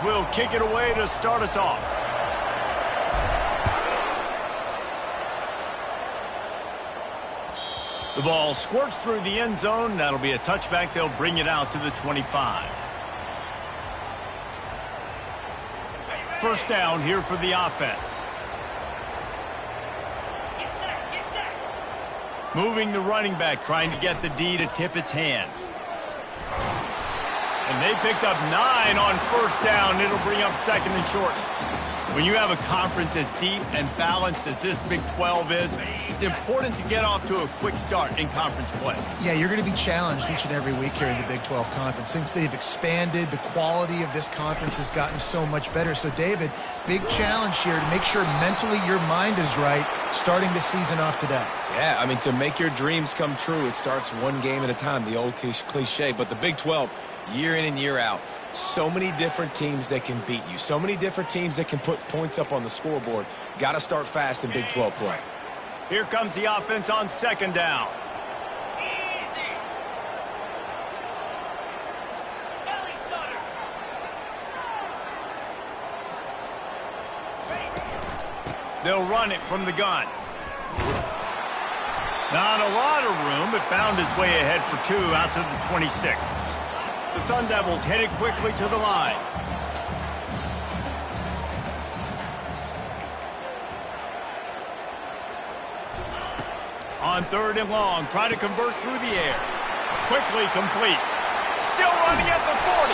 will kick it away to start us off. The ball squirts through the end zone. That'll be a touchback. They'll bring it out to the 25. First down here for the offense. Moving the running back, trying to get the D to tip its hand. And they picked up 9 on first down. It'll bring up second and short. When you have a conference as deep and balanced as this Big 12 is, it's important to get off to a quick start in conference play. Yeah, you're going to be challenged each and every week here in the Big 12 Conference. Since they've expanded, the quality of this conference has gotten so much better. So, David, big challenge here to make sure mentally your mind is right starting the season off today. Yeah, I mean, to make your dreams come true, it starts one game at a time, the old cliche. But the Big 12, year in and year out, so many different teams that can beat you. So many different teams that can put points up on the scoreboard. Got to start fast in Big 12 play. Here comes the offense on second down. Easy. Belly stutter. They'll run it from the gun. Not a lot of room, but found his way ahead for 2 out to the 26. The Sun Devils headed quickly to the line. On third and long, try to convert through the air. Quickly complete. Still running at the 40.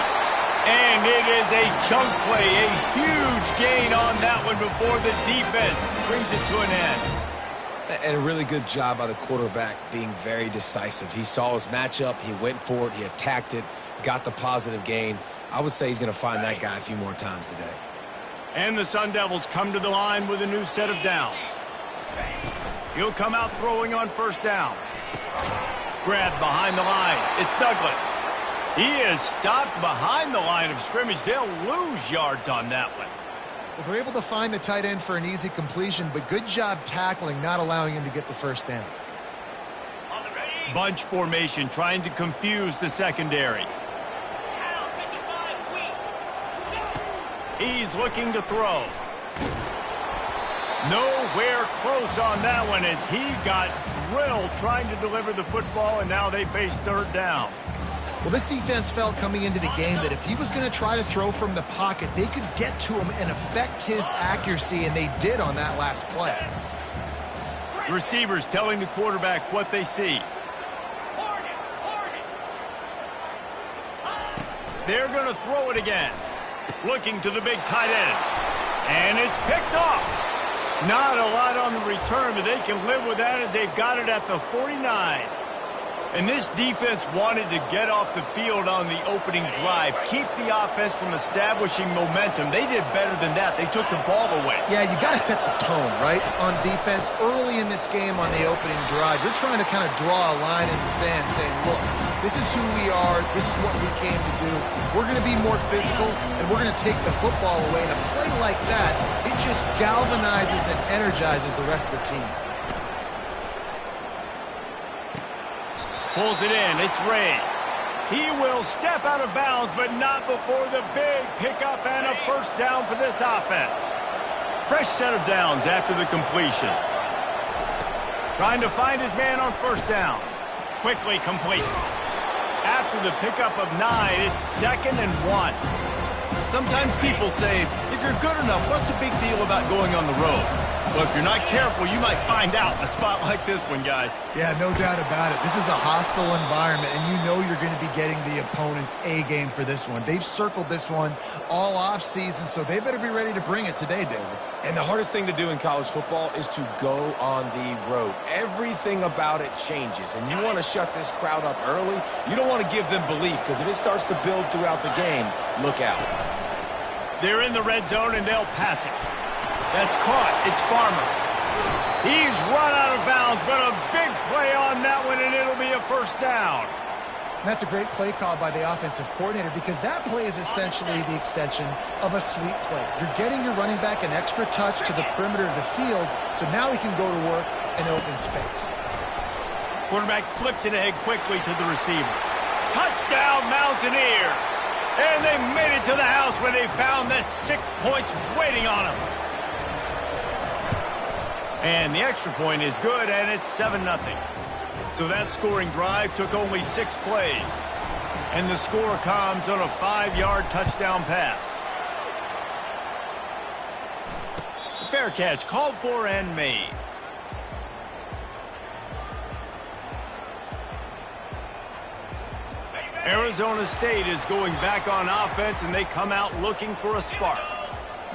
And it is a chunk play, a huge gain on that one before the defense brings it to an end. And a really good job by the quarterback being very decisive. He saw his matchup, he went for it, he attacked it, got the positive gain. I would say he's going to find that guy a few more times today. And the Sun Devils come to the line with a new set of downs. He'll come out throwing on first down. Grabbed behind the line. It's Douglas. He is stopped behind the line of scrimmage. They'll lose yards on that one. Well, they're able to find the tight end for an easy completion, but good job tackling, not allowing him to get the first down. Bunch formation, trying to confuse the secondary. He's looking to throw. Nowhere close on that one as he got drilled trying to deliver the football, and now they face third down. Well, this defense felt coming into the game that if he was going to try to throw from the pocket, they could get to him and affect his accuracy, and they did on that last play. The receivers telling the quarterback what they see. They're going to throw it again. Looking to the big tight end. And it's picked off. Not a lot on the return, but they can live with that as they've got it at the 49. And this defense wanted to get off the field on the opening drive, keep the offense from establishing momentum. They did better than that. They took the ball away. Yeah, you got to set the tone, right, on defense. Early in this game on the opening drive, you're trying to kind of draw a line in the sand saying, look, this is who we are. This is what we came to do. We're going to be more physical, and we're going to take the football away. And a play like that, it just galvanizes and energizes the rest of the team. Pulls it in. It's Ray. He will step out of bounds, but not before the big pickup and a first down for this offense. Fresh set of downs after the completion. Trying to find his man on first down. Quickly complete. After the pickup of 9, it's 2nd and 1. Sometimes people say, if you're good enough, what's the big deal about going on the road? Well, if you're not careful, you might find out in a spot like this one, guys. Yeah, no doubt about it. This is a hostile environment, and you know you're going to be getting the opponent's A game for this one. They've circled this one all offseason, so they better be ready to bring it today, David. And the hardest thing to do in college football is to go on the road. Everything about it changes, and you want to shut this crowd up early. You don't want to give them belief, because if it starts to build throughout the game, look out. They're in the red zone, and they'll pass it. That's caught. It's Farmer. He's run out of bounds, but a big play on that one, and it'll be a first down. And that's a great play call by the offensive coordinator because that play is essentially the extension of a sweep play. You're getting your running back an extra touch to the perimeter of the field, so now he can go to work in open space. Quarterback flips it ahead quickly to the receiver. Touchdown, Mountaineers! And they made it to the house where they found that 6 points waiting on them. And the extra point is good, and it's 7-0. So that scoring drive took only 6 plays. And the score comes on a 5-yard touchdown pass. Fair catch called for and made. Arizona State is going back on offense, and they come out looking for a spark.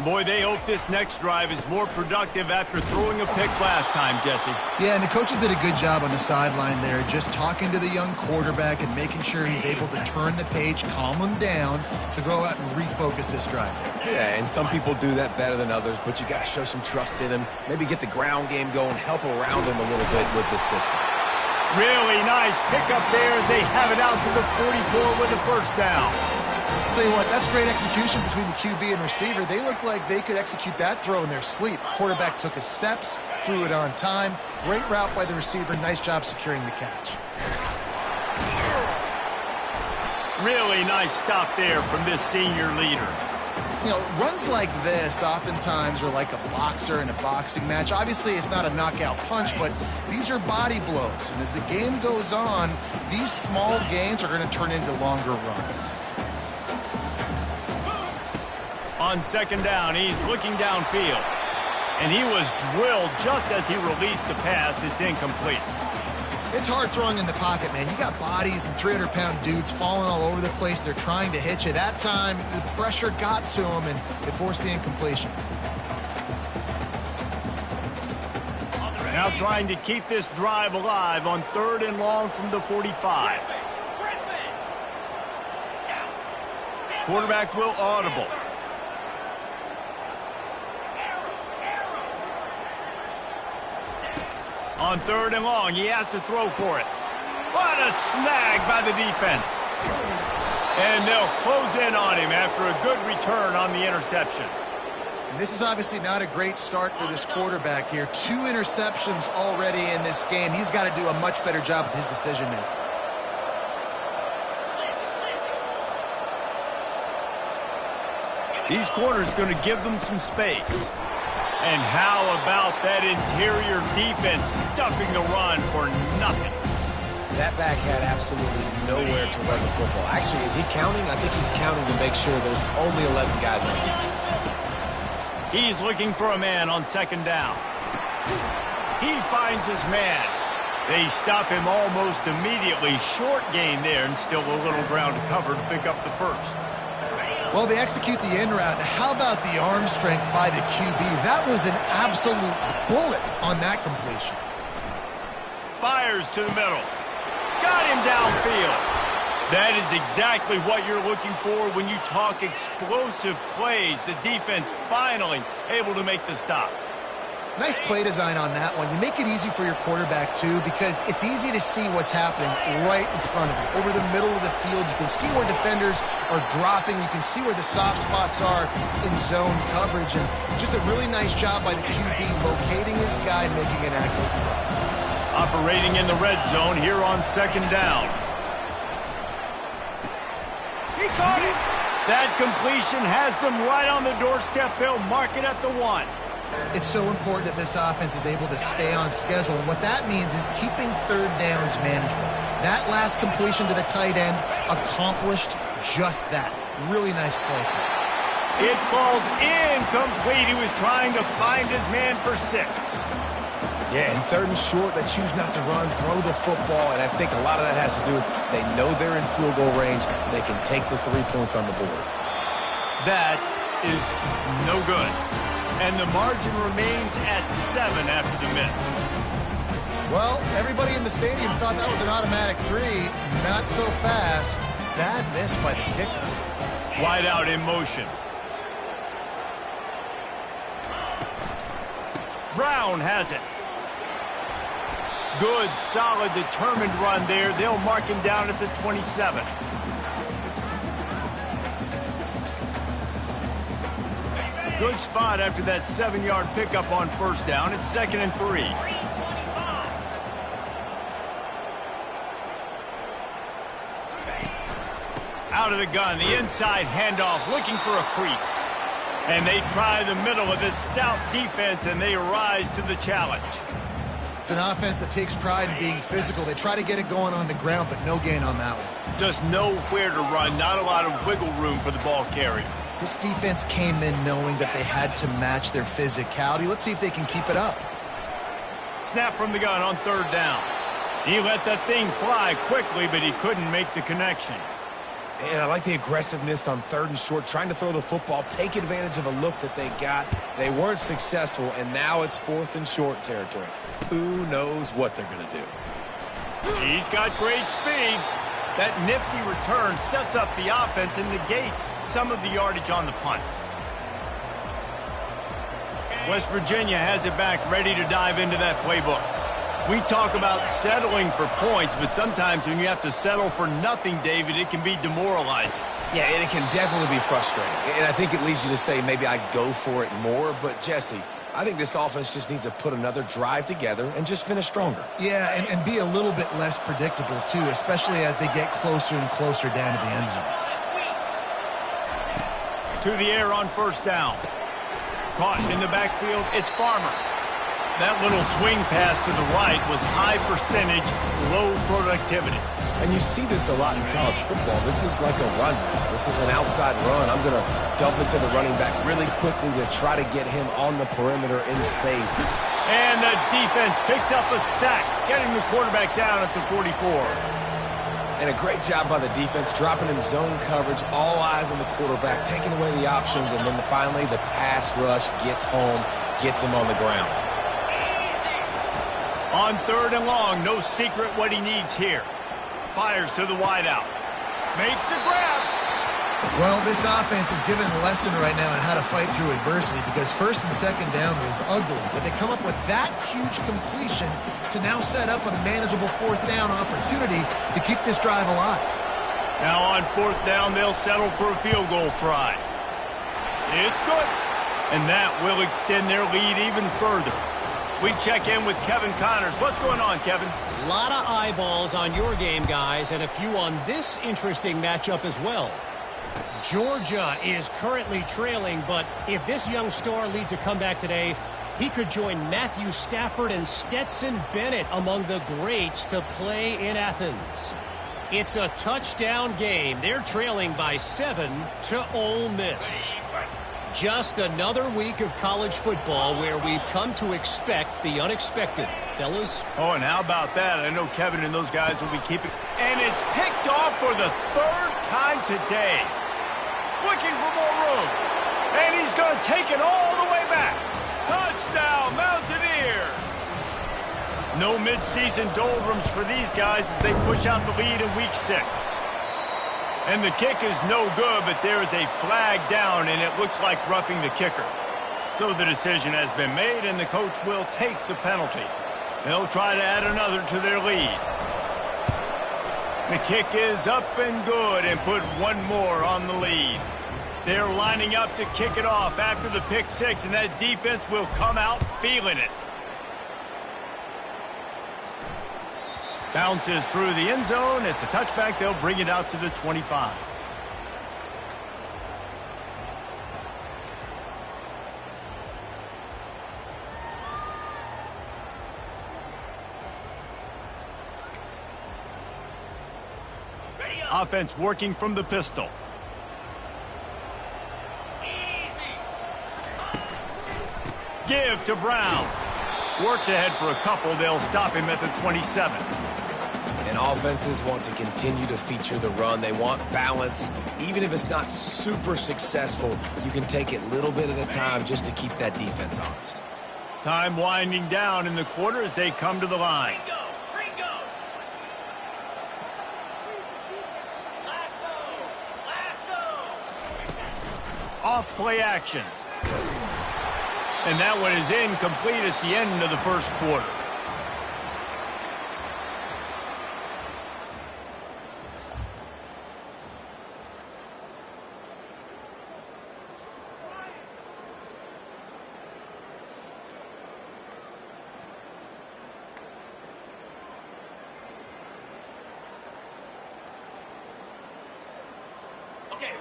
Boy, they hope this next drive is more productive after throwing a pick last time, Jesse. Yeah, and the coaches did a good job on the sideline there, just talking to the young quarterback and making sure he's able to turn the page, calm him down, to go out and refocus this drive. Yeah, and some people do that better than others, but you got to show some trust in him, maybe get the ground game going, help around him a little bit with the system. Really nice pickup there as they have it out to the 44 with a first down. I'll tell you what, that's great execution between the QB and receiver. They look like they could execute that throw in their sleep. Quarterback took his steps, threw it on time. Great route by the receiver. Nice job securing the catch. Really nice stop there from this senior leader. You know, runs like this oftentimes are like a boxer in a boxing match. Obviously, it's not a knockout punch, but these are body blows. And as the game goes on, these small gains are going to turn into longer runs. On second down, he's looking downfield. And he was drilled just as he released the pass. It's incomplete. It's hard throwing in the pocket, man. You got bodies and 300-pound dudes falling all over the place. They're trying to hit you. That time, the pressure got to him, and it forced the incompletion. Now trying to keep this drive alive on 3rd and long from the 45. Quarterback will audible. On 3rd and long, he has to throw for it. What a snag by the defense. And they'll close in on him after a good return on the interception. And this is obviously not a great start for this quarterback here. 2 interceptions already in this game. He's got to do a much better job with his decision-making. These corners going to give them some space. And how about that interior defense stuffing the run for nothing? That back had absolutely nowhere to run the football. Actually, is he counting? I think he's counting to make sure there's only 11 guys on defense. He's looking for a man on second down. He finds his man. They stop him almost immediately. Short gain there, and still a little ground to cover to pick up the first. Well, they execute the in route. How about the arm strength by the QB? That was an absolute bullet on that completion. Fires to the middle. Got him downfield. That is exactly what you're looking for when you talk explosive plays. The defense finally able to make the stop. Nice play design on that one. You make it easy for your quarterback, too, because it's easy to see what's happening right in front of you. Over the middle of the field, you can see where defenders are dropping. You can see where the soft spots are in zone coverage. And just a really nice job by the QB locating his guy and making an accurate throw. Operating in the red zone here on second down. He caught it. That completion has them right on the doorstep. They'll mark it at the 1. It's so important that this offense is able to stay on schedule. And what that means is keeping 3rd downs manageable. That last completion to the tight end accomplished just that. Really nice play. It falls incomplete. He was trying to find his man for 6. Yeah, and 3rd and short, they choose not to run, throw the football, and I think a lot of that has to do with they know they're in field goal range. They can take the 3 points on the board. That is no good. And the margin remains at 7 after the miss. Well, everybody in the stadium thought that was an automatic 3. Not so fast. Bad miss by the kicker. Wide out in motion. Brown has it. Good, solid, determined run there. They'll mark him down at the 27. Good spot after that 7-yard pickup on first down. It's 2nd and 3. out of the gun. The inside handoff, looking for a crease. And they try the middle of this stout defense, and they rise to the challenge. It's an offense that takes pride in being physical. They try to get it going on the ground, but no gain on that one. Just nowhere to run, not a lot of wiggle room for the ball carrier. This defense came in knowing that they had to match their physicality. Let's see if they can keep it up. Snap from the gun on third down. He let that thing fly quickly, but he couldn't make the connection. And I like the aggressiveness on third and short, trying to throw the football, take advantage of a look that they got. They weren't successful, and now it's fourth and short territory. Who knows what they're going to do? He's got great speed. That nifty return sets up the offense and negates some of the yardage on the punt. West Virginia has it back, ready to dive into that playbook. We talk about settling for points, but sometimes when you have to settle for nothing, David, it can be demoralizing. Yeah, and it can definitely be frustrating. And I think it leads you to say maybe I go for it more. But, Jesse, I think this offense just needs to put another drive together and just finish stronger. Yeah, and be a little bit less predictable, too, especially as they get closer and closer down to the end zone. To the air on first down. Caught in the backfield, it's Farmer. That little swing pass to the right was high percentage, low productivity. And you see this a lot in college football. This is like a run. This is an outside run. I'm going to dump it to the running back really quickly to try to get him on the perimeter in space. And the defense picks up a sack, getting the quarterback down at the 44. And a great job by the defense, dropping in zone coverage, all eyes on the quarterback, taking away the options, and then finally the pass rush gets home, gets him on the ground. On third and long, no secret what he needs here. Fires to the wideout. Makes the grab. Well, this offense is given a lesson right now on how to fight through adversity because first and second down was ugly, but they come up with that huge completion to now set up a manageable fourth down opportunity to keep this drive alive. Now on fourth down, they'll settle for a field goal try. It's good. And that will extend their lead even further. We check in with Kevin Connors. What's going on, Kevin? A lot of eyeballs on your game, guys, and a few on this interesting matchup as well. Georgia is currently trailing, but if this young star leads a comeback today, he could join Matthew Stafford and Stetson Bennett among the greats to play in Athens. It's a touchdown game. They're trailing by 7 to Ole Miss. Just another week of college football where we've come to expect the unexpected. Fellas? Oh, and how about that? I know Kevin and those guys will be keeping... And it's picked off for the third time today. Looking for more room. And he's going to take it all the way back. Touchdown, Mountaineers! No midseason doldrums for these guys as they push out the lead in week 6. And the kick is no good, but there is a flag down, and it looks like roughing the kicker. So the decision has been made, and the coach will take the penalty. They'll try to add another to their lead. The kick is up and good and put one more on the lead. They're lining up to kick it off after the pick 6, and that defense will come out feeling it. Bounces through the end zone. It's a touchback. They'll bring it out to the 25. Offense working from the pistol. Give to Brown. Works ahead for a couple. They'll stop him at the 27. And offenses want to continue to feature the run. They want balance. Even if it's not super successful, you can take it little bit at a time just to keep that defense honest. Time winding down in the quarter as they come to the line. Ringo! Lasso! Off play action. And that one is incomplete. It's the end of the first quarter.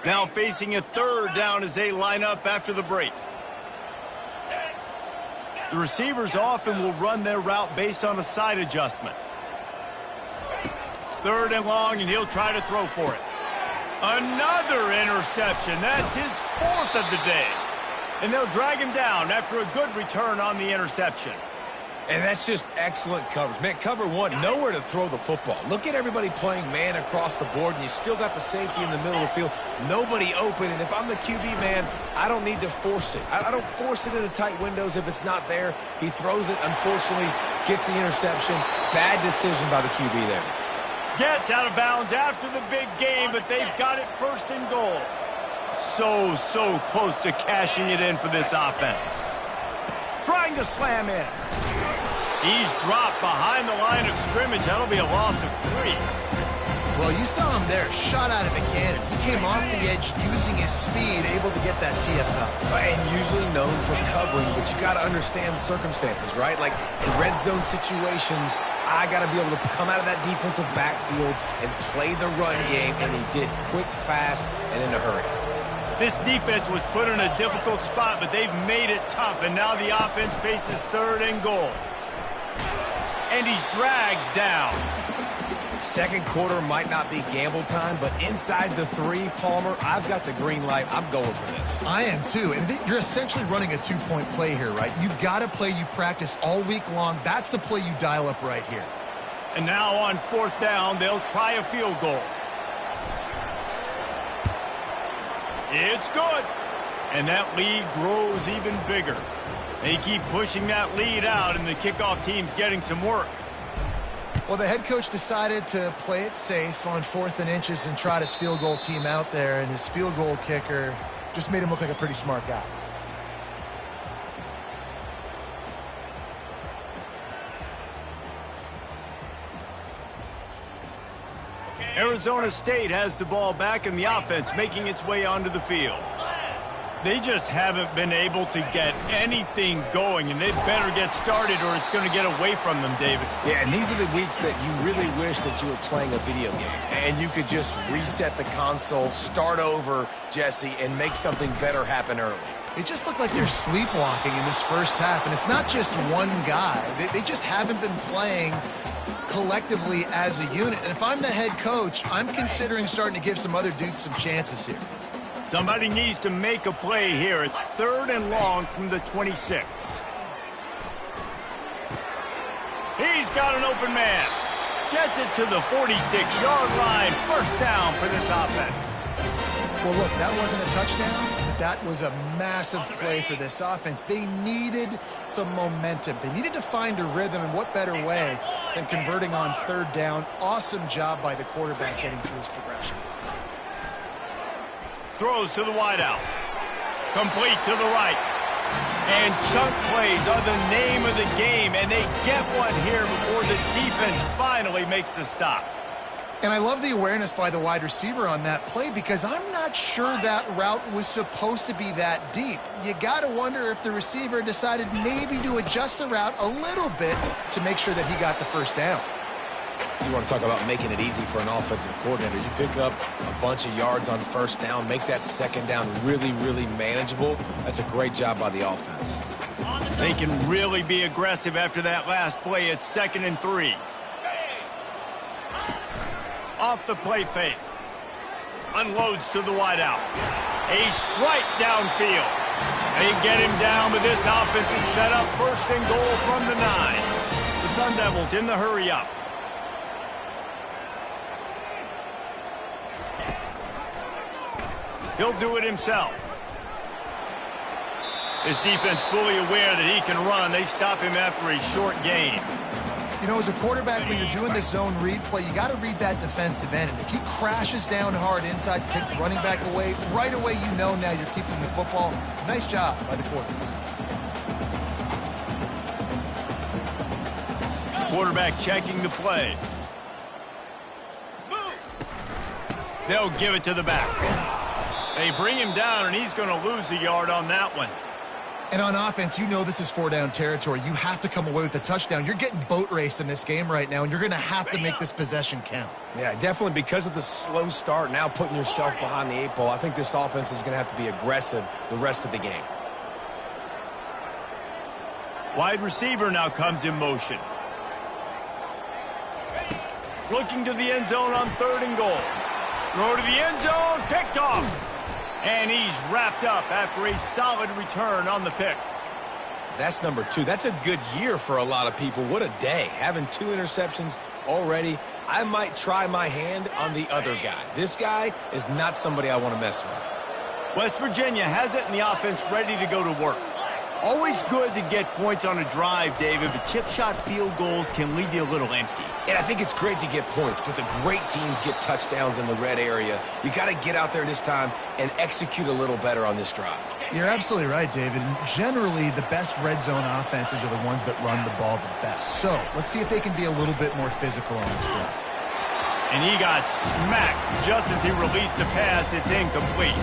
Now facing a third down as they line up after the break. The receivers often will run their route based on a side adjustment. Third and long, and he'll try to throw for it. Another interception. That's his fourth of the day. And they'll drag him down after a good return on the interception. And that's just excellent coverage. Man, cover one, nowhere to throw the football. Look at everybody playing man across the board, and you still got the safety in the middle of the field. Nobody open, and if I'm the QB, man, I don't need to force it. I don't force it into tight windows if it's not there. He throws it, unfortunately, gets the interception. Bad decision by the QB there. Gets out of bounds after the big game, but they've got it first and goal. So close to cashing it in for this offense. Trying to slam in. He's dropped behind the line of scrimmage. That'll be a loss of 3. Well, you saw him there, shot out of a cannon. He came off the edge using his speed, able to get that TFL. And usually known for covering, but you got to understand the circumstances, right? Like in red zone situations, I got to be able to come out of that defensive backfield and play the run game, and he did quick, fast, and in a hurry. This defense was put in a difficult spot, but they've made it tough, and now the offense faces third and goal. And he's dragged down. Second quarter might not be gamble time, but inside the 3, Palmer, I've got the green light. I'm going for this. I am too, and you're essentially running a 2-point play here, right? You've got a play you practice all week long. That's the play you dial up right here. And now on fourth down, they'll try a field goal. It's good. And that lead grows even bigger. They keep pushing that lead out, and the kickoff team's getting some work. Well, the head coach decided to play it safe on 4th and inches and trot his field goal team out there, and his field goal kicker just made him look like a pretty smart guy. Arizona State has the ball back, and the offense making its way onto the field. They just haven't been able to get anything going, and they better get started or it's going to get away from them, David. Yeah, and these are the weeks that you really wish that you were playing a video game and you could just reset the console, start over, Jesse, and make something better happen early. It just looked like they're sleepwalking in this first half, and it's not just one guy. They just haven't been playing collectively as a unit. And if I'm the head coach, I'm considering starting to give some other dudes some chances here. Somebody needs to make a play here. It's third and long from the 26. He's got an open man. Gets it to the 46-yard line. First down for this offense. Well, look, that wasn't a touchdown, but that was a massive play for this offense. They needed some momentum. They needed to find a rhythm, and what better way than converting on third down. Awesome job by the quarterback getting through his progression. Throws to the wideout. Complete to the right. And chunk plays are the name of the game, and they get one here before the defense finally makes the stop. And I love the awareness by the wide receiver on that play, because I'm not sure that route was supposed to be that deep. You got to wonder if the receiver decided maybe to adjust the route a little bit to make sure that he got the first down. You want to talk about making it easy for an offensive coordinator. You pick up a bunch of yards on first down, make that second down really, really manageable. That's a great job by the offense. They can really be aggressive after that last play. It's 2nd and 3. Off the play fake. Unloads to the wideout. A strike downfield. They get him down, but this offense is set up first and goal from the 9. The Sun Devils in the hurry up. He'll do it himself. His defense fully aware that he can run. They stop him after a short gain. You know, as a quarterback, when you're doing this zone read play, you got to read that defensive end. And if he crashes down hard inside, take the running back away, right away you know now you're keeping the football. Nice job by the quarterback. Quarterback checking the play. They'll give it to the back. They bring him down, and he's going to lose a yard on that one. And on offense, you know this is 4-down territory. You have to come away with a touchdown. You're getting boat raced in this game right now, and you're going to have to make this possession count. Yeah, definitely because of the slow start, now putting yourself behind the 8 ball, I think this offense is going to have to be aggressive the rest of the game. Wide receiver now comes in motion. Looking to the end zone on 3rd and goal. Throw to the end zone, picked off. And he's wrapped up after a solid return on the pick. That's number 2. That's a good year for a lot of people. What a day. Having 2 interceptions already. I might try my hand on the other guy. This guy is not somebody I want to mess with. West Virginia has it in the offense ready to go to work. Always good to get points on a drive, David, but chip shot field goals can leave you a little empty. And I think it's great to get points, but the great teams get touchdowns in the red area. You got to get out there this time and execute a little better on this drive. You're absolutely right, David. And generally, the best red zone offenses are the ones that run the ball the best. So let's see if they can be a little bit more physical on this drive. And he got smacked just as he released the pass. It's incomplete.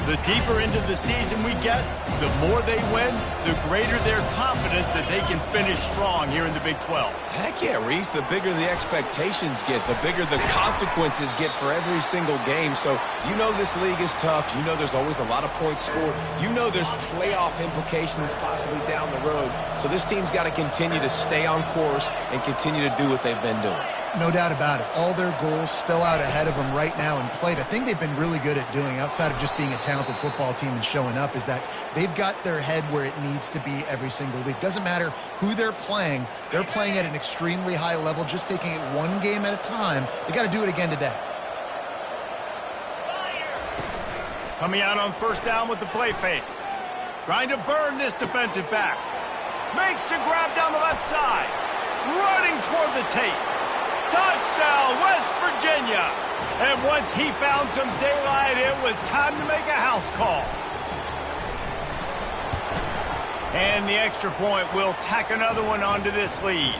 The deeper into the season we get, the more they win, the greater their confidence that they can finish strong here in the Big 12. Heck yeah, Reese. The bigger the expectations get, the bigger the consequences get for every single game. So you know this league is tough. You know there's always a lot of points scored. You know there's playoff implications possibly down the road. So this team's got to continue to stay on course and continue to do what they've been doing. No doubt about it. All their goals spill out ahead of them right now in play. The thing they've been really good at doing, outside of just being a talented football team and showing up, is that they've got their head where it needs to be every single week. Doesn't matter who they're playing at an extremely high level, just taking it one game at a time. They got to do it again today. Coming out on 1st down with the play fake. Trying to burn this defensive back. Makes the grab down the left side. Running toward the tape. Touchdown, West Virginia. And once he found some daylight, it was time to make a house call. And the extra point will tack another one onto this lead.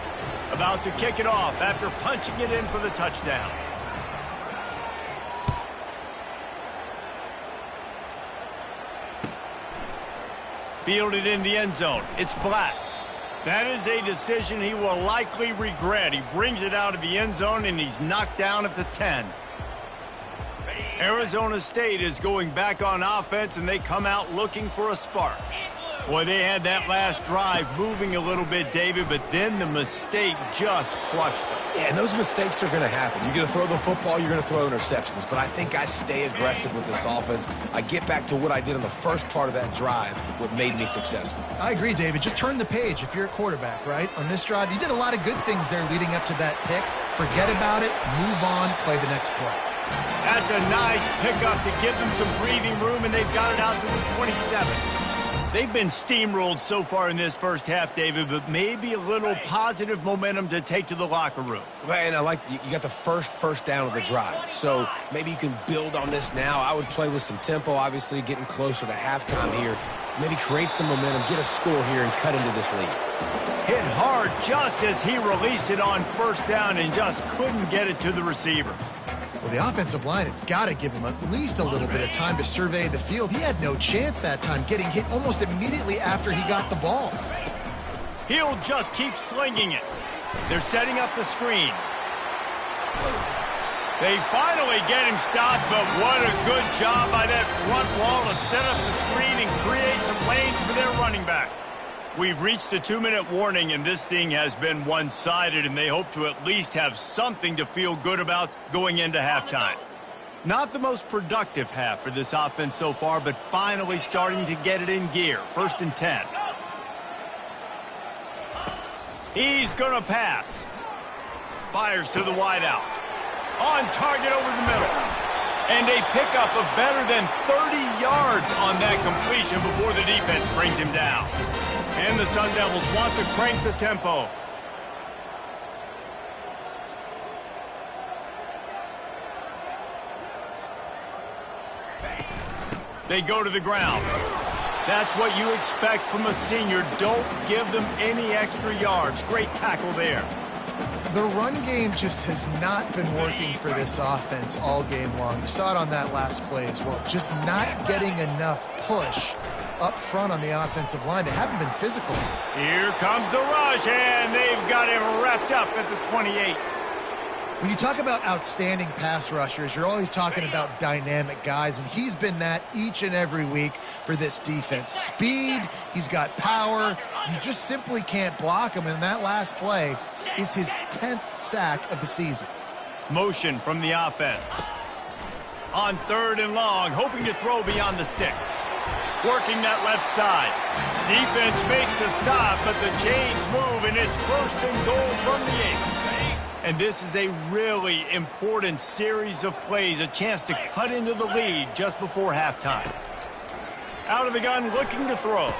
About to kick it off after punching it in for the touchdown. Fielded in the end zone. It's Black. That is a decision he will likely regret. He brings it out of the end zone, and he's knocked down at the 10. Arizona State is going back on offense, and they come out looking for a spark. Boy, they had that last drive moving a little bit, David, but then the mistake just crushed them. Yeah, and those mistakes are going to happen. You're going to throw the football, you're going to throw interceptions. But I think I stay aggressive with this offense. I get back to what I did in the first part of that drive, what made me successful. I agree, David. Just turn the page if you're a quarterback, right? On this drive, you did a lot of good things there leading up to that pick. Forget about it, move on, play the next play. That's a nice pickup to give them some breathing room, and they've got it out to the 27. They've been steamrolled so far in this first half, David, but maybe a little positive momentum to take to the locker room. And I like you got the first down of the drive. So maybe you can build on this now. I would play with some tempo, obviously getting closer to halftime here. Maybe create some momentum, get a score here, and cut into this lead. Hit hard just as he released it on 1st down and just couldn't get it to the receiver. Well, the offensive line has got to give him at least a little bit of time to survey the field. He had no chance that time, getting hit almost immediately after he got the ball. He'll just keep slinging it. They're setting up the screen. They finally get him stopped, but what a good job by that front wall to set up the screen and create some lanes for their running back. We've reached the 2-minute warning, and this thing has been one-sided, and they hope to at least have something to feel good about going into halftime. Not the most productive half for this offense so far, but finally starting to get it in gear. 1st and 10. He's going to pass. Fires to the wideout. On target over the middle. And a pickup of better than 30 yards on that completion before the defense brings him down. And the Sun Devils want to crank the tempo. They go to the ground. That's what you expect from a senior. Don't give them any extra yards. Great tackle there. The run game just has not been working for this offense all game long. You saw it on that last play as well. Just not getting enough push up front on the offensive line. They haven't been physical. Here comes the rush, and they've got him wrapped up at the 28. When you talk about outstanding pass rushers, you're always talking about dynamic guys, and he's been that each and every week for this defense. Speed, he's got power. You just simply can't block him, and that last play is his 10th sack of the season. Motion from the offense. On 3rd and long, hoping to throw beyond the sticks. Working that left side. Defense makes a stop, but the chains move, and it's 1st and goal from the 8. And this is a really important series of plays, a chance to cut into the lead just before halftime. Out of the gun, looking to throw.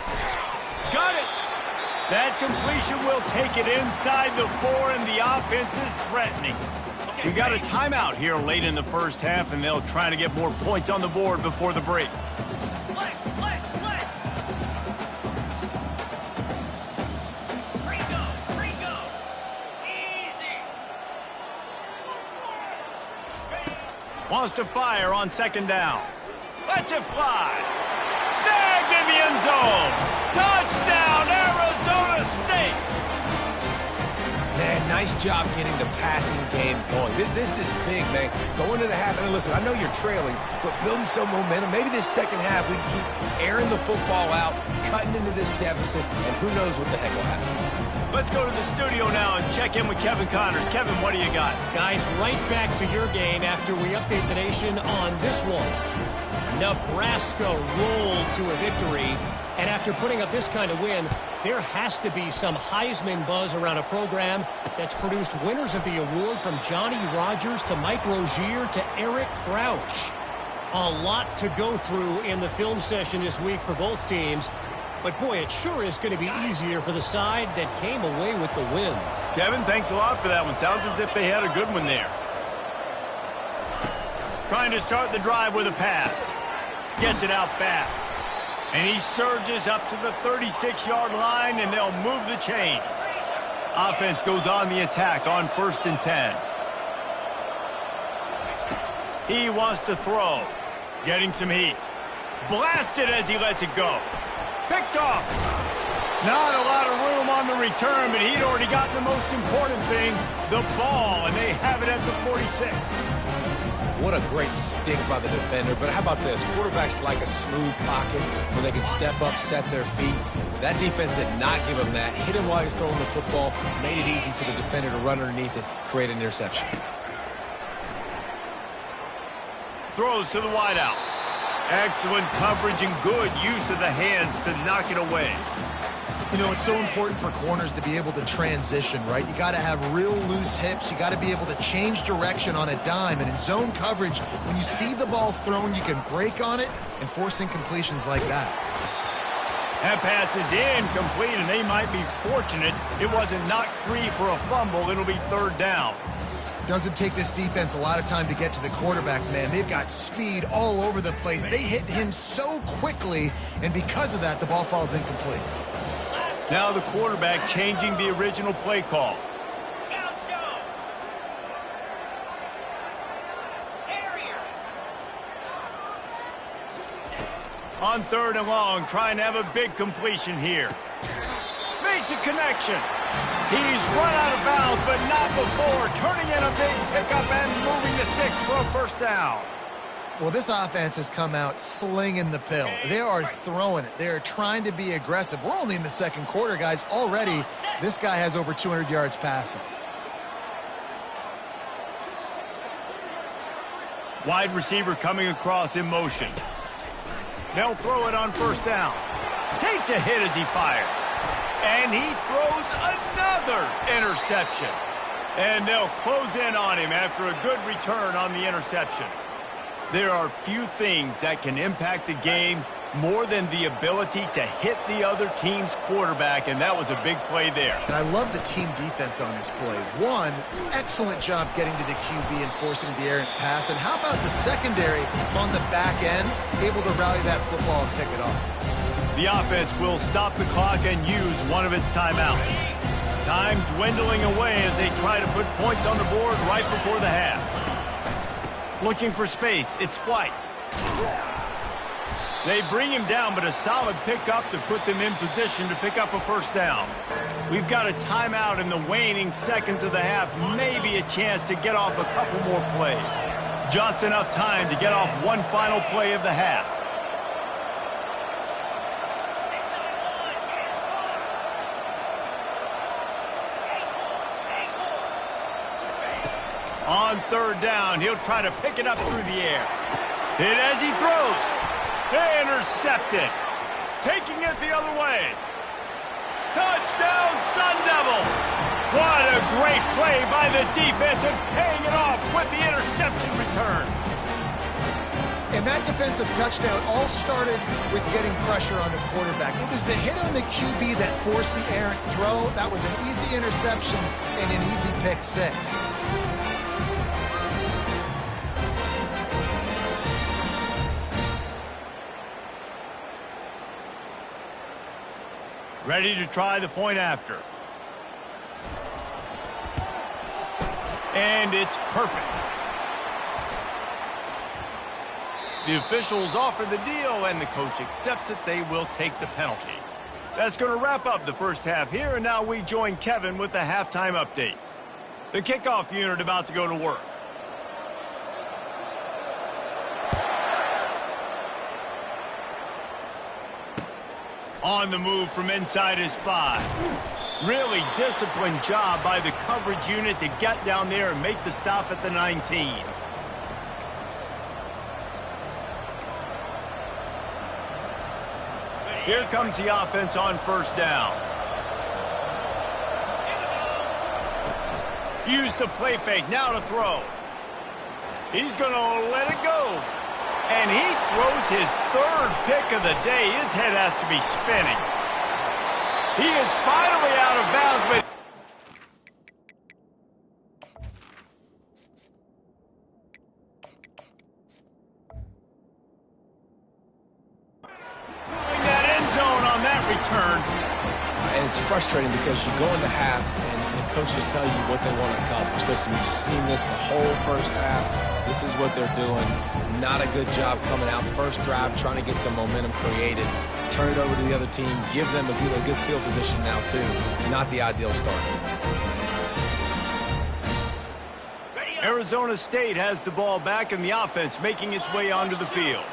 Got it! That completion will take it inside the 4, and the offense is threatening. We got a timeout here late in the first half, and they'll try to get more points on the board before the break. Wants to fire on 2nd down. Lets it fly. Snagged in the end zone. Touchdown, Arizona State. Man, nice job getting the passing game going. This is big, man. Going to the half, and listen, I know you're trailing, but building some momentum. Maybe this second half we can keep airing the football out, cutting into this deficit, and who knows what the heck will happen. Let's go to the studio now and check in with Kevin Connors. Kevin, what do you got? Guys, right back to your game after we update the nation on this one. Nebraska rolled to a victory, and after putting up this kind of win, there has to be some Heisman buzz around a program that's produced winners of the award from Johnny Rodgers to Mike Rozier to Eric Crouch. A lot to go through in the film session this week for both teams. But, boy, it sure is going to be easier for the side that came away with the win. Kevin, thanks a lot for that one. Sounds as if they had a good one there. Trying to start the drive with a pass. Gets it out fast. And he surges up to the 36-yard line, and they'll move the chains. Offense goes on the attack on 1st and 10. He wants to throw. Getting some heat. Blasted as he lets it go. Picked off. Not a lot of room on the return, but he'd already gotten the most important thing, the ball, and they have it at the 46. What a great stick by the defender. But how about this? Quarterbacks like a smooth pocket where they can step up, set their feet. That defense did not give him that. Hit him while he's throwing the football. Made it easy for the defender to run underneath it, create an interception. Throws to the wideout. Excellent coverage and good use of the hands to knock it away. You know, it's so important for corners to be able to transition, right? You got to have real loose hips. You got to be able to change direction on a dime. And in zone coverage, when you see the ball thrown, you can break on it and force incompletions like that. That pass is incomplete, and they might be fortunate it wasn't knocked free for a fumble. It'll be 3rd down. Doesn't take this defense a lot of time to get to the quarterback, man. They've got speed all over the place. They hit him so quickly, and because of that, the ball falls incomplete. Now the quarterback changing the original play call. On 3rd and long, trying to have a big completion here. Makes a connection. He's run out of bounds, but not before. Turning in a big pickup and moving the sticks for a 1st down. Well, this offense has come out slinging the pill. They are throwing it. They are trying to be aggressive. We're only in the 2nd quarter, guys. Already, this guy has over 200 yards passing. Wide receiver coming across in motion. They'll throw it on 1st down. Takes a hit as he fires. And he throws another interception. And they'll close in on him after a good return on the interception. There are few things that can impact a game more than the ability to hit the other team's quarterback, and that was a big play there. And I love the team defense on this play. One, excellent job getting to the QB and forcing the errant pass. And how about the secondary on the back end, able to rally that football and pick it up? The offense will stop the clock and use one of its timeouts. Time dwindling away as they try to put points on the board right before the half. Looking for space, it's White. They bring him down, but a solid pickup to put them in position to pick up a first down. We've got a timeout in the waning seconds of the half, maybe a chance to get off a couple more plays. Just enough time to get off one final play of the half. On third down, he'll try to pick it up through the air. Hit as he throws. Intercepted. Taking it the other way. Touchdown, Sun Devils! What a great play by the defense and paying it off with the interception return. And that defensive touchdown all started with getting pressure on the quarterback. It was the hit on the QB that forced the errant throw. That was an easy interception and an easy pick six. Ready to try the point after. And it's perfect. The officials offer the deal, and the coach accepts it. They will take the penalty. That's going to wrap up the first half here, and now we join Kevin with the halftime update. The kickoff unit about to go to work. On the move from inside his 5. Really disciplined job by the coverage unit to get down there and make the stop at the 19. Here comes the offense on first down. Use the play fake, now to throw. He's going to let it go. And he throws his third pick of the day. His head has to be spinning. He is finally out of bounds, but that end zone on that return. And it's frustrating because you go into half and the coaches tell you what they want to accomplish. Listen, we've seen this the whole first half. This is what they're doing. Not a good job coming out first drive, trying to get some momentum created. Turn it over to the other team. Give them a good field position now, too. Not the ideal start. Arizona State has the ball back and the offense making its way onto the field.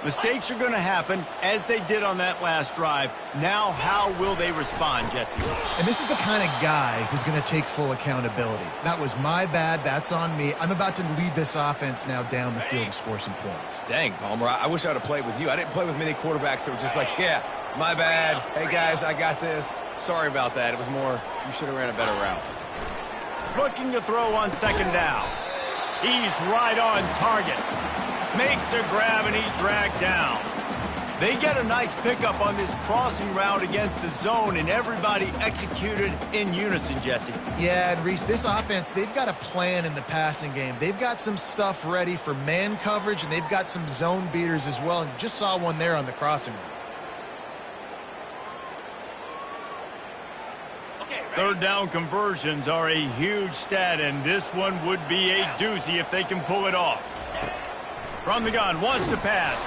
Mistakes are going to happen, as they did on that last drive. Now, how will they respond, Jesse? And this is the kind of guy who's going to take full accountability. That was my bad. That's on me. I'm about to lead this offense now down the field and score some points. Dang, Palmer, I wish I would have played with you. I didn't play with many quarterbacks that were just like, yeah, my bad. Hey, guys, I got this. Sorry about that. It was more, you should have ran a better route. Looking to throw on second down. He's right on target. Makes a grab, and he's dragged down. They get a nice pickup on this crossing route against the zone, and everybody executed in unison, Jesse. Yeah, and Reese, this offense, they've got a plan in the passing game. They've got some stuff ready for man coverage, and they've got some zone beaters as well, and you just saw one there on the crossing route. Third down conversions are a huge stat, and this one would be a doozy if they can pull it off. From the gun, wants to pass.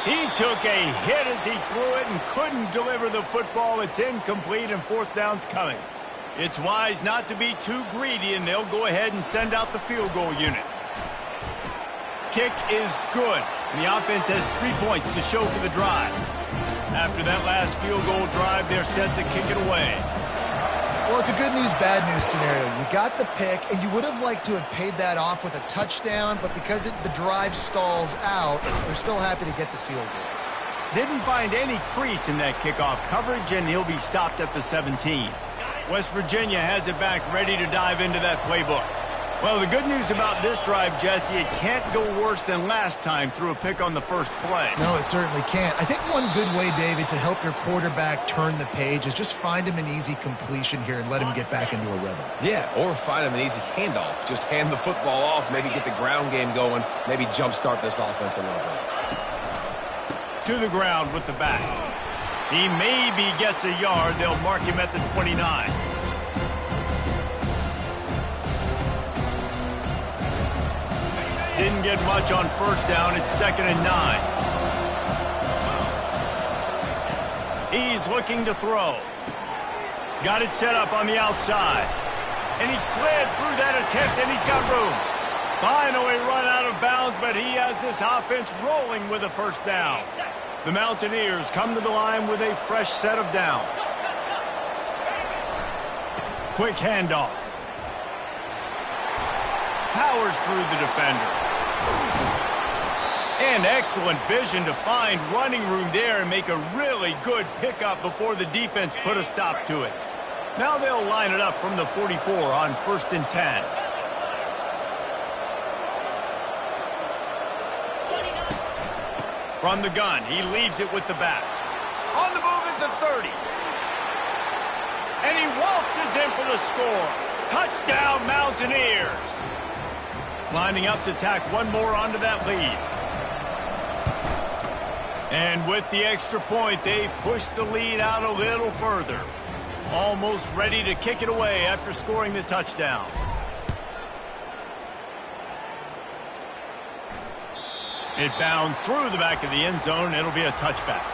He took a hit as he threw it and couldn't deliver the football. It's incomplete, and fourth down's coming. It's wise not to be too greedy, and they'll go ahead and send out the field goal unit. Kick is good, and the offense has 3 points to show for the drive. After that last field goal drive, they're set to kick it away. Well, it's a good news, bad news scenario. You got the pick, and you would have liked to have paid that off with a touchdown, but because the drive stalls out, they're still happy to get the field goal. Didn't find any crease in that kickoff coverage, and he'll be stopped at the 17. West Virginia has it back, ready to dive into that playbook. Well, the good news about this drive, Jesse, it can't go worse than last time through a pick on the first play. No, it certainly can't. I think one good way, David, to help your quarterback turn the page is just find him an easy completion here and let him get back into a rhythm. Yeah, or find him an easy handoff. Just hand the football off, maybe get the ground game going, maybe jumpstart this offense a little bit. To the ground with the back. He maybe gets a yard. They'll mark him at the 29. Didn't get much on first down. It's 2nd and 9. He's looking to throw. Got it set up on the outside. And he slid through that attempt, and he's got room. Finally run out of bounds, but he has this offense rolling with a first down. The Mountaineers come to the line with a fresh set of downs. Quick handoff. Powers through the defender. And excellent vision to find running room there and make a really good pickup before the defense put a stop to it. Now they'll line it up from the 44 on 1st and 10. From the gun, he leaves it with the back. On the move is the 30. And he waltzes in for the score. Touchdown, Mountaineers. Lining up to tack one more onto that lead. And with the extra point, they push the lead out a little further. Almost ready to kick it away after scoring the touchdown. It bounds through the back of the end zone. It'll be a touchback.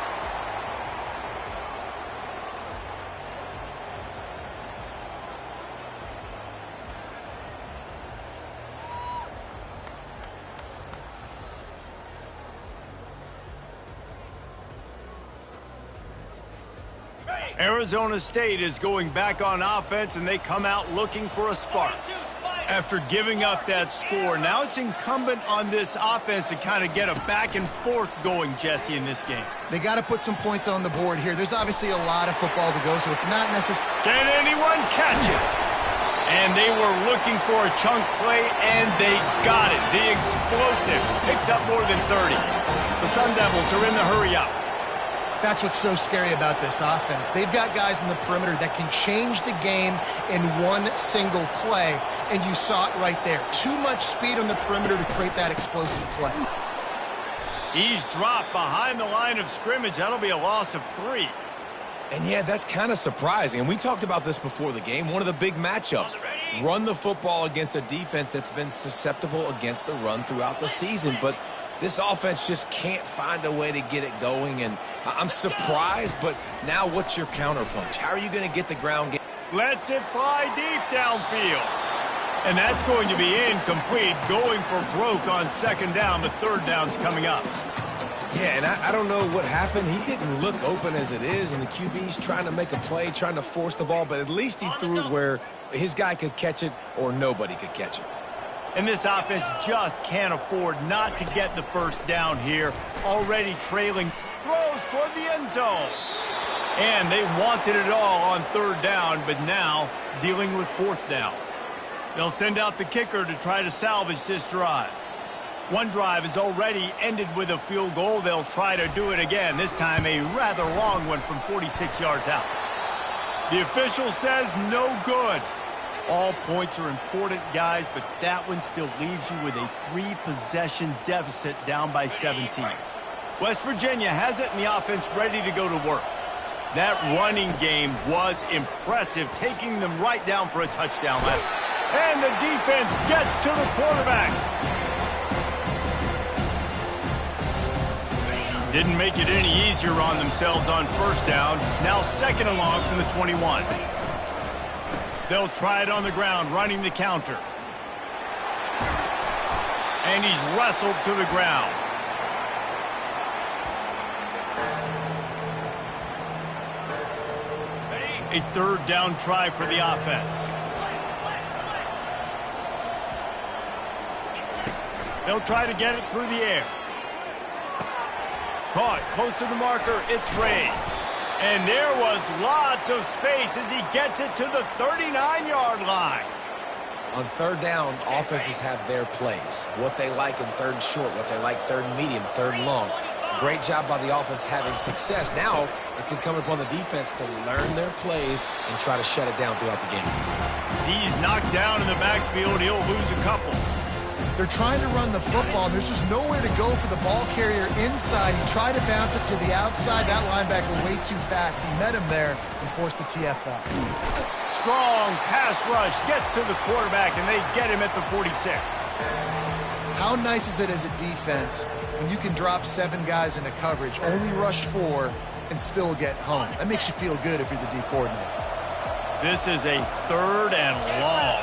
Arizona State is going back on offense, and they come out looking for a spark. After giving up that score, now it's incumbent on this offense to kind of get a back and forth going, Jesse, in this game. They got to put some points on the board here. There's obviously a lot of football to go, so it's not necessary. Can anyone catch it? And they were looking for a chunk play, and they got it. The explosive picks up more than 30. The Sun Devils are in the hurry-up. That's what's so scary about this offense. They've got guys in the perimeter that can change the game in one single play, and you saw it right there. Too much speed on the perimeter to create that explosive play. He's dropped behind the line of scrimmage. That'll be a loss of 3. And yeah, that's kind of surprising. And we talked about this before the game. One of the big matchups. Run the football against a defense that's been susceptible against the run throughout the season. But this offense just can't find a way to get it going. And I'm surprised, but now what's your counterpunch? How are you going to get the ground game? Lets it fly deep downfield. And that's going to be incomplete, going for broke on 2nd down, but 3rd down's coming up. Yeah, and I don't know what happened. He didn't look open as it is, and the QB's trying to make a play, trying to force the ball, but at least he threw it where his guy could catch it or nobody could catch it. And this offense just can't afford not to get the first down here. Already trailing, throws toward the end zone. And they wanted it all on 3rd down, but now dealing with 4th down. They'll send out the kicker to try to salvage this drive. One drive is already ended with a field goal. They'll try to do it again, this time a rather long one from 46 yards out. The official says no good. All points are important, guys, but that one still leaves you with a 3-possession deficit down by 17. West Virginia has it, and the offense ready to go to work. That running game was impressive, taking them right down for a touchdown left. And the defense gets to the quarterback. Didn't make it any easier on themselves on 1st down. Now 2nd and long from the 21. They'll try it on the ground, running the counter. And he's wrestled to the ground. A 3rd down try for the offense. They'll try to get it through the air. Caught close to the marker. It's Ray. And there was lots of space as he gets it to the 39-yard line. On 3rd down, offenses have their plays. What they like in 3rd and short, what they like 3rd and medium, 3rd and long. Great job by the offense having success. Now it's incumbent upon the defense to learn their plays and try to shut it down throughout the game. He's knocked down in the backfield. He'll lose a couple. They're trying to run the football. There's just nowhere to go for the ball carrier inside. He tried to bounce it to the outside. That linebacker way too fast. He met him there and forced the TFL. Strong pass rush gets to the quarterback, and they get him at the 46. How nice is it as a defense when you can drop 7 guys into coverage, only rush 4, and still get home. That makes you feel good if you're the D coordinator. This is a 3rd and long.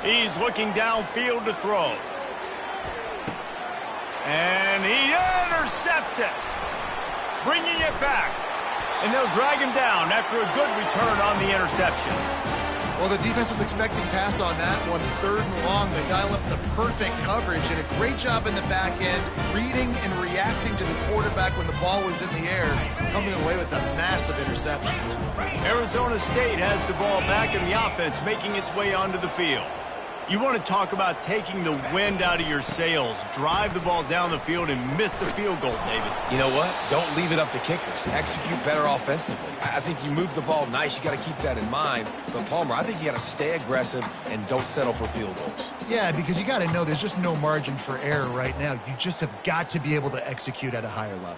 He's looking downfield to throw. And he intercepts it, bringing it back. And they'll drag him down after a good return on the interception. Well, the defense was expecting pass on that one. 3rd and long. They dial up the perfect coverage and a great job in the back end, reading and reacting to the quarterback when the ball was in the air, coming away with a massive interception. Arizona State has the ball back in the offense, making its way onto the field. You want to talk about taking the wind out of your sails. Drive the ball down the field and miss the field goal, David. You know what? Don't leave it up to kickers. Execute better offensively. I think you move the ball nice. You got to keep that in mind. But, Palmer, I think you got to stay aggressive and don't settle for field goals. Yeah, because you got to know there's just no margin for error right now. You just have got to be able to execute at a higher level.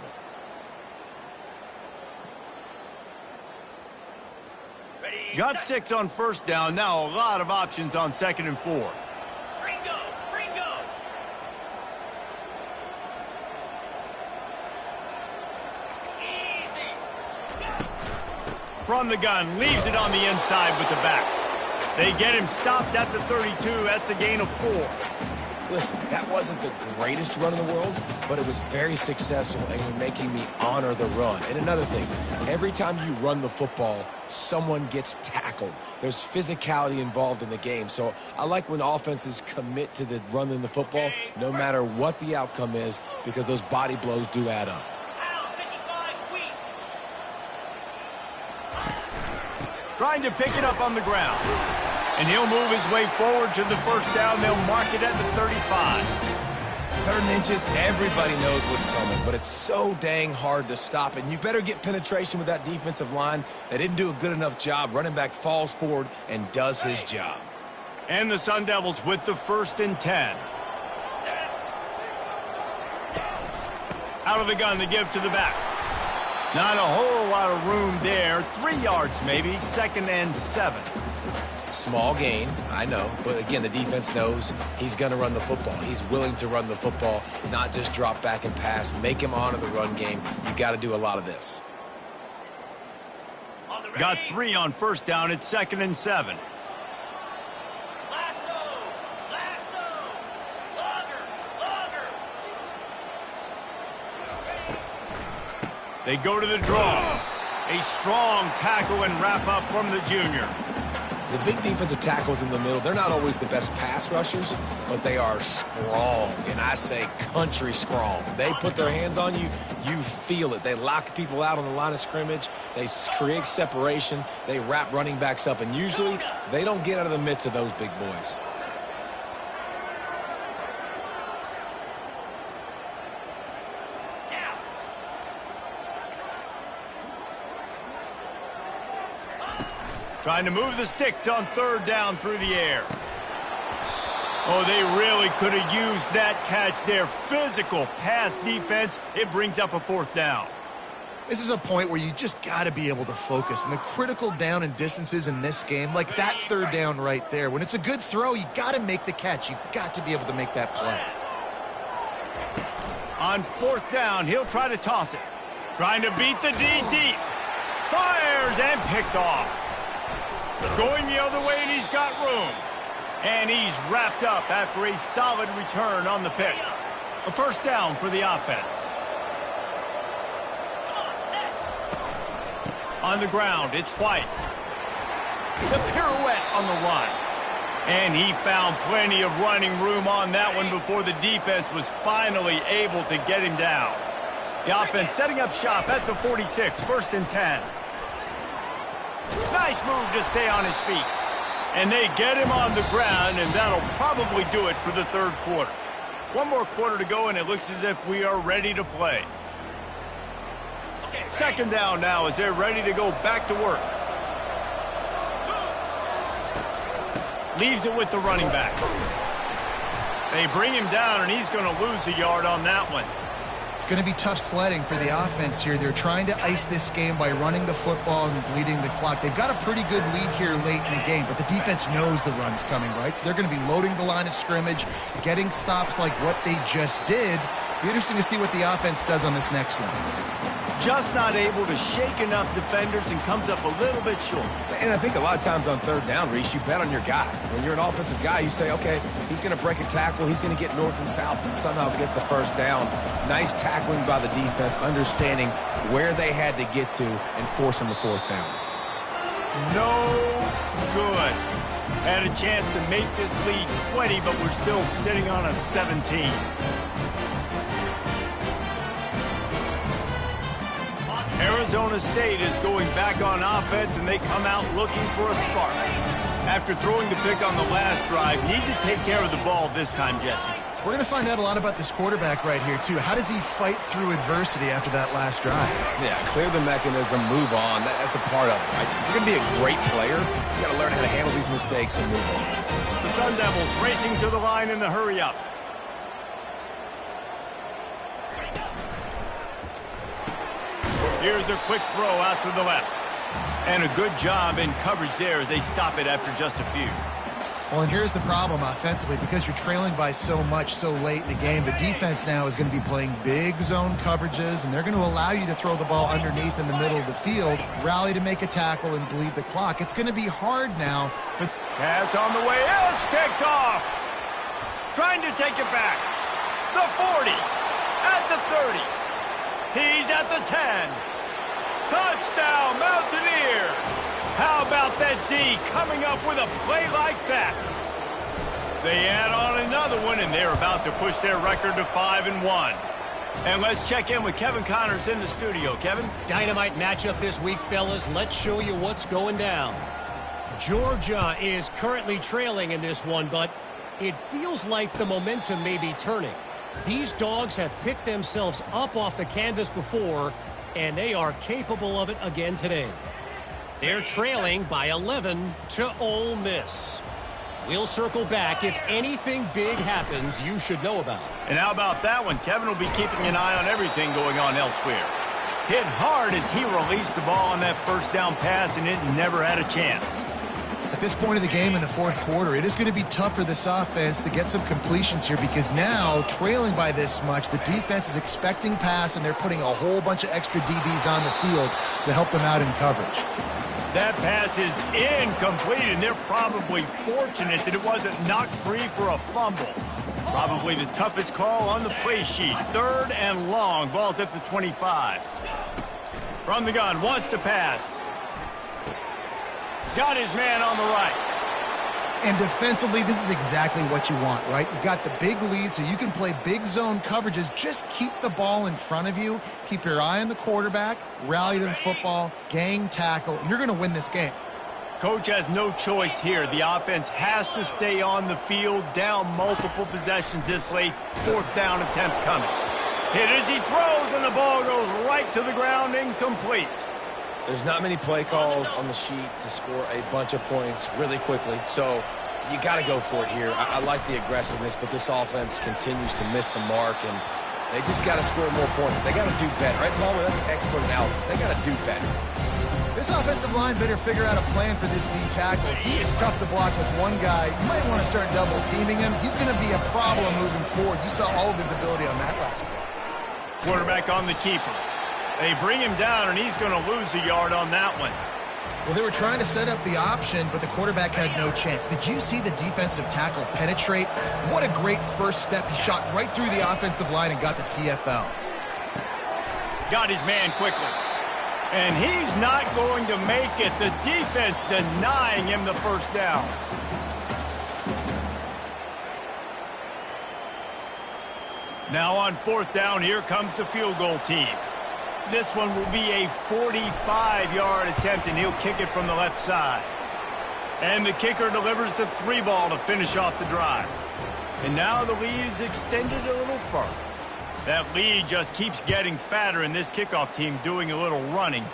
Got 6 on 1st down. Now a lot of options on 2nd and 4. Ringo! Ringo! Easy! From the gun, leaves it on the inside with the back. They get him stopped at the 32. That's a gain of 4. Listen, that wasn't the greatest run in the world, but it was very successful, and you're making me honor the run. And another thing, every time you run the football, someone gets tackled. There's physicality involved in the game. So I like when offenses commit to the running the football, no matter what the outcome is, because those body blows do add up. Out, 55 weak! Trying to pick it up on the ground. And he'll move his way forward to the 1st down. They'll mark it at the 35. 3rd and inches, everybody knows what's coming, but it's so dang hard to stop. And you better get penetration with that defensive line. They didn't do a good enough job. Running back falls forward and does his job. And the Sun Devils with the 1st and 10. Out of the gun to give to the back. Not a whole lot of room there. 3 yards maybe. 2nd and 7. Small gain, I know, but again, the defense knows he's going to run the football. He's willing to run the football, not just drop back and pass, make him honor the run game. You got to do a lot of this. Got 3 on 1st down. It's 2nd and 7. Lasso! Lasso! Longer! Longer! They go to the draw. A strong tackle and wrap up from the junior. The big defensive tackles in the middle, they're not always the best pass rushers, but they are strong, and I say country strong. They put their hands on you, you feel it. They lock people out on the line of scrimmage. They create separation. They wrap running backs up, and usually they don't get out of the midst of those big boys. Trying to move the sticks on 3rd down through the air. Oh, they really could have used that catch there. Physical pass defense. It brings up a 4th down. This is a point where you just got to be able to focus. And the critical down and distances in this game, like that 3rd down right there, when it's a good throw, you got to make the catch. You've got to be able to make that play. On 4th down, he'll try to toss it. Trying to beat the D deep. Fires and picked off. Going the other way, and he's got room. And he's wrapped up after a solid return on the pick. A 1st down for the offense. On the ground, it's White. The pirouette on the run. And he found plenty of running room on that one before the defense was finally able to get him down. The offense setting up shop at the 46, 1st and 10. Nice move to stay on his feet. And they get him on the ground, and that'll probably do it for the 3rd quarter. One more quarter to go, and it looks as if we are ready to play. 2nd down now as they're ready to go back to work. Leaves it with the running back. They bring him down, and he's going to lose a yard on that one. It's going to be tough sledding for the offense here. They're trying to ice this game by running the football and bleeding the clock. They've got a pretty good lead here late in the game, but the defense knows the run's coming, right? So they're going to be loading the line of scrimmage, getting stops like what they just did. Be interesting to see what the offense does on this next one. just not able to shake enough defenders and comes up a little bit short. And I think a lot of times on third down, Reese, you bet on your guy. When you're an offensive guy, you say, okay, he's going to break a tackle, he's going to get north and south and somehow get the first down. Nice tackling by the defense, understanding where they had to get to and forcing the fourth down. No good. Had a chance to make this lead 20, but we're still sitting on a 17. Arizona State is going back on offense, and they come out looking for a spark. After throwing the pick on the last drive, need to take care of the ball this time, Jesse. We're going to find out a lot about this quarterback right here, too. How does he fight through adversity after that last drive? Yeah, clear the mechanism, move on. That's a part of it, right? If you're going to be a great player, you got to learn how to handle these mistakes and move on. The Sun Devils racing to the line in the hurry-up. Here's a quick throw out to the left. And a good job in coverage there as they stop it after just a few. Well, and here's the problem offensively. Because you're trailing by so much so late in the game, the defense now is going to be playing big zone coverages, and they're going to allow you to throw the ball underneath in the middle of the field, rally to make a tackle, and bleed the clock. It's going to be hard now for... Pass on the way. It's kicked off. Trying to take it back. The 40. At the 30. He's at the 10. Touchdown, Mountaineers. How about that D coming up with a play like that? They add on another one, and they're about to push their record to 5-1. And let's check in with Kevin Connors in the studio. Kevin? Dynamite matchup this week, fellas. Let's show you what's going down. Georgia is currently trailing in this one, but it feels like the momentum may be turning. These dogs have picked themselves up off the canvas before, and they are capable of it again today. They're trailing by 11 to Ole Miss. We'll circle back if anything big happens you should know about. And how about that one? Kevin will be keeping an eye on everything going on elsewhere. Hit hard as he released the ball on that first down pass, and it never had a chance. At this point of the game in the fourth quarter, it is going to be tough for this offense to get some completions here because now, trailing by this much, the defense is expecting pass, and they're putting a whole bunch of extra DBs on the field to help them out in coverage. That pass is incomplete, and they're probably fortunate that it wasn't knocked free for a fumble. Probably the toughest call on the play sheet. Third and long. Ball's at the 25. From the gun, wants to pass. Got his man on the right. And defensively, this is exactly what you want, right? You got the big lead, so you can play big zone coverages. Just keep the ball in front of you. Keep your eye on the quarterback. Rally to the football. Gang tackle. And you're going to win this game. Coach has no choice here. The offense has to stay on the field, down multiple possessions this late. Fourth down attempt coming. Hit as he throws, and the ball goes right to the ground, incomplete. There's not many play calls on the sheet to score a bunch of points really quickly, so you got to go for it here. I like the aggressiveness, but this offense continues to miss the mark, and they just got to score more points. They got to do better, right, Palmer? That's expert analysis. They got to do better. This offensive line better figure out a plan for this D tackle. He is tough to block with one guy. You might want to start double teaming him. He's going to be a problem moving forward. You saw all of his ability on that last play. Quarterback on the keeper. They bring him down, and he's going to lose a yard on that one. Well, they were trying to set up the option, but the quarterback had no chance. Did you see the defensive tackle penetrate? What a great first step. He shot right through the offensive line and got the TFL. Got his man quickly. And he's not going to make it. The defense denying him the first down. Now on fourth down, here comes the field goal team. This one will be a 45-yard attempt, and he'll kick it from the left side. And the kicker delivers the 3-ball to finish off the drive. And now the lead is extended a little further. That lead just keeps getting fatter, and this kickoff team doing a little running.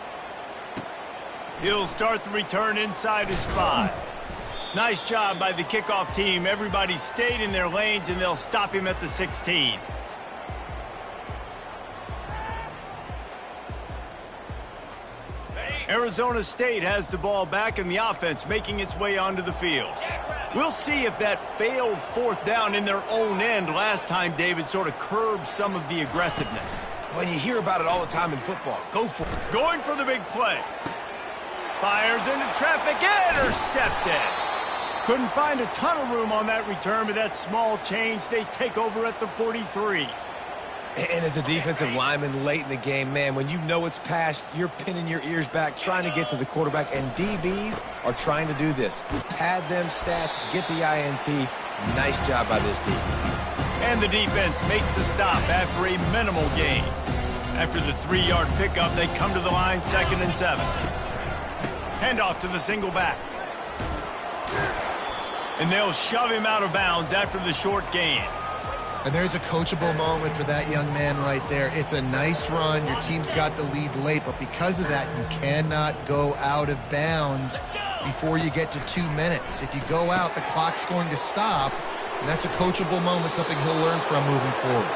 He'll start the return inside his 5. Nice job by the kickoff team. Everybody stayed in their lanes, and they'll stop him at the 16. Arizona State has the ball back in the offense, making its way onto the field. We'll see if that failed fourth down in their own end last time, David, sort of curbed some of the aggressiveness. Well, you hear about it all the time in football. Go for it. Going for the big play. Fires into traffic. Intercepted. Couldn't find a ton of room on that return, but that small change, they take over at the 43. And as a defensive lineman late in the game, man, when you know it's past, you're pinning your ears back, trying to get to the quarterback, and DBs are trying to do this. Pad them stats, get the INT. Nice job by this D. And the defense makes the stop after a minimal gain. After the 3-yard pickup, they come to the line 2nd and 7. Handoff to the single back. And they'll shove him out of bounds after the short gain. And there's a coachable moment for that young man right there. It's a nice run. Your team's got the lead late, but because of that, you cannot go out of bounds before you get to 2 minutes. If you go out, the clock's going to stop, and that's a coachable moment, something he'll learn from moving forward.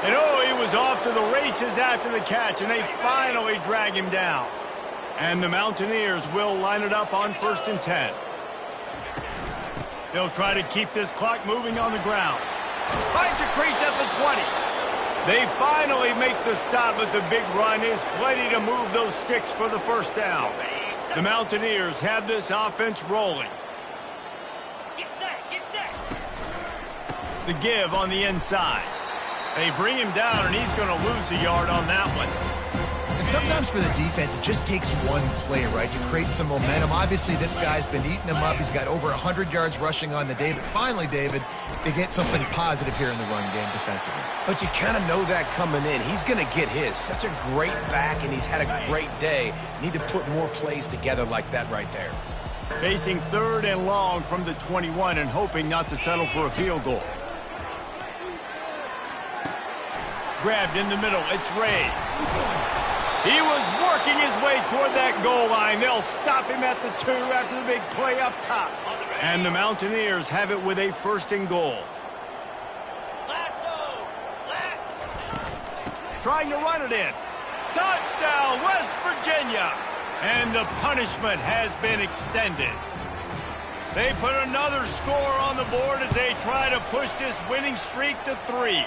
And oh, he was off to the races after the catch, and they finally drag him down. And the Mountaineers will line it up on 1st and 10. They'll try to keep this clock moving on the ground. Finds a crease at the 20. They finally make the stop, but the big run is plenty to move those sticks for the first down. The Mountaineers have this offense rolling. Get set, get set. The give on the inside. They bring him down, and he's going to lose a yard on that one. And sometimes for the defense, it just takes one play, right, to create some momentum. Obviously, this guy's been eating them up. He's got over 100 yards rushing on the day. But finally, David, they get something positive here in the run game defensively. But you kind of know that coming in. He's going to get his. Such a great back, and he's had a great day. Need to put more plays together like that right there. Facing 3rd and long from the 21 and hoping not to settle for a field goal. Grabbed in the middle. It's Ray. He was working his way toward that goal line. They'll stop him at the 2 after the big play up top. And the Mountaineers have it with a 1st and goal. Lasso, lasso. Trying to run it in. Touchdown, West Virginia. And the punishment has been extended. They put another score on the board as they try to push this winning streak to 3.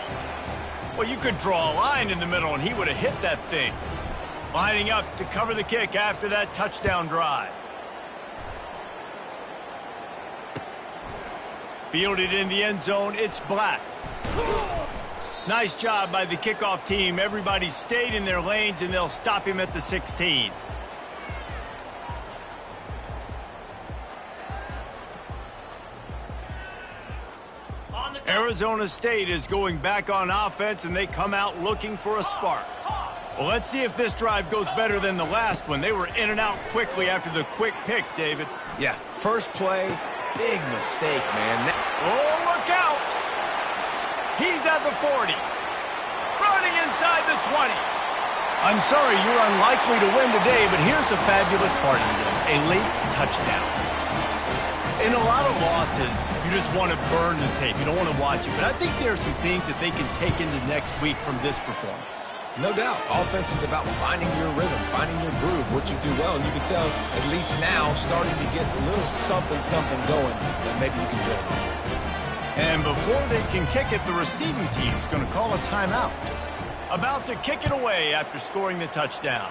Well, you could draw a line in the middle, and he would have hit that thing. Lining up to cover the kick after that touchdown drive. Fielded in the end zone, it's Black. Nice job by the kickoff team. Everybody stayed in their lanes, and they'll stop him at the 16. Arizona State is going back on offense, and they come out looking for a spark. Well, let's see if this drive goes better than the last one. They were in and out quickly after the quick pick, David. Yeah, first play, big mistake, man. Oh, look out! He's at the 40. Running inside the 20. I'm sorry, you're unlikely to win today, but here's the fabulous part of the game. A late touchdown. In a lot of losses, you just want to burn the tape. You don't want to watch it. But I think there are some things that they can take into next week from this performance. No doubt. Offense is about finding your rhythm, finding your groove, what you do well. And you can tell, at least now, starting to get a little something going that maybe you can build on. And before they can kick it, the receiving team is going to call a timeout. About to kick it away after scoring the touchdown.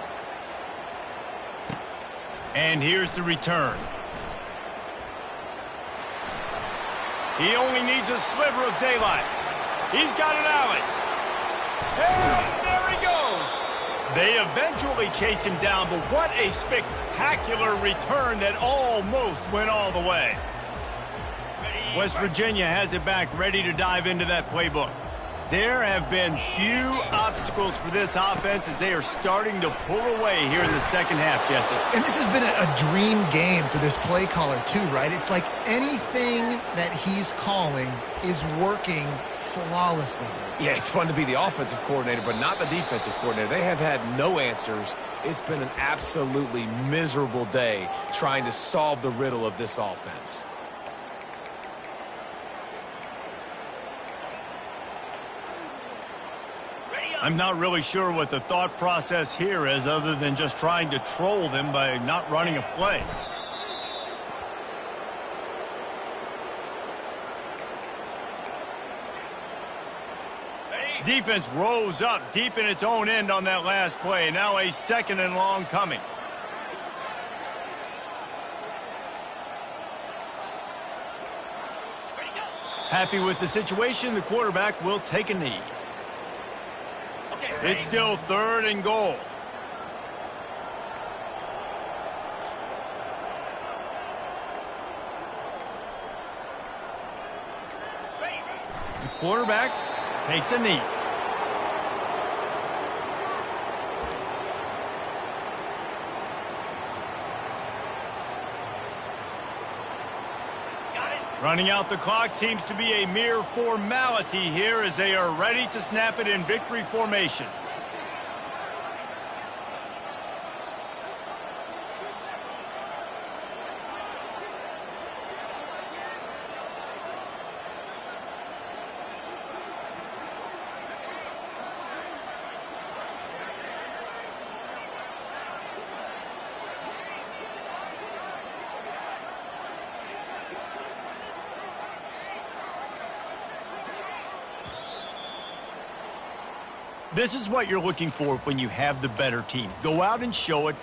And here's the return. He only needs a sliver of daylight. He's got an alley. And there he goes. They eventually chase him down, but what a spectacular return that almost went all the way. West Virginia has it back, ready to dive into that playbook. There have been few obstacles for this offense as they are starting to pull away here in the second half, Jesse. And this has been a dream game for this play caller too, right? It's like anything that he's calling is working flawlessly. Yeah, it's fun to be the offensive coordinator, but not the defensive coordinator. They have had no answers. It's been an absolutely miserable day trying to solve the riddle of this offense. I'm not really sure what the thought process here is other than just trying to troll them by not running a play. defense rose up deep in its own end on that last play. Now a 2nd and long coming. Ready, go. Happy with the situation, the quarterback will take a knee. Okay, It's still 3rd and goal. ready. The quarterback takes a knee. Got it. Running out the clock seems to be a mere formality here as they are ready to snap it in victory formation. This is what you're looking for when you have the better team. Go out and show it.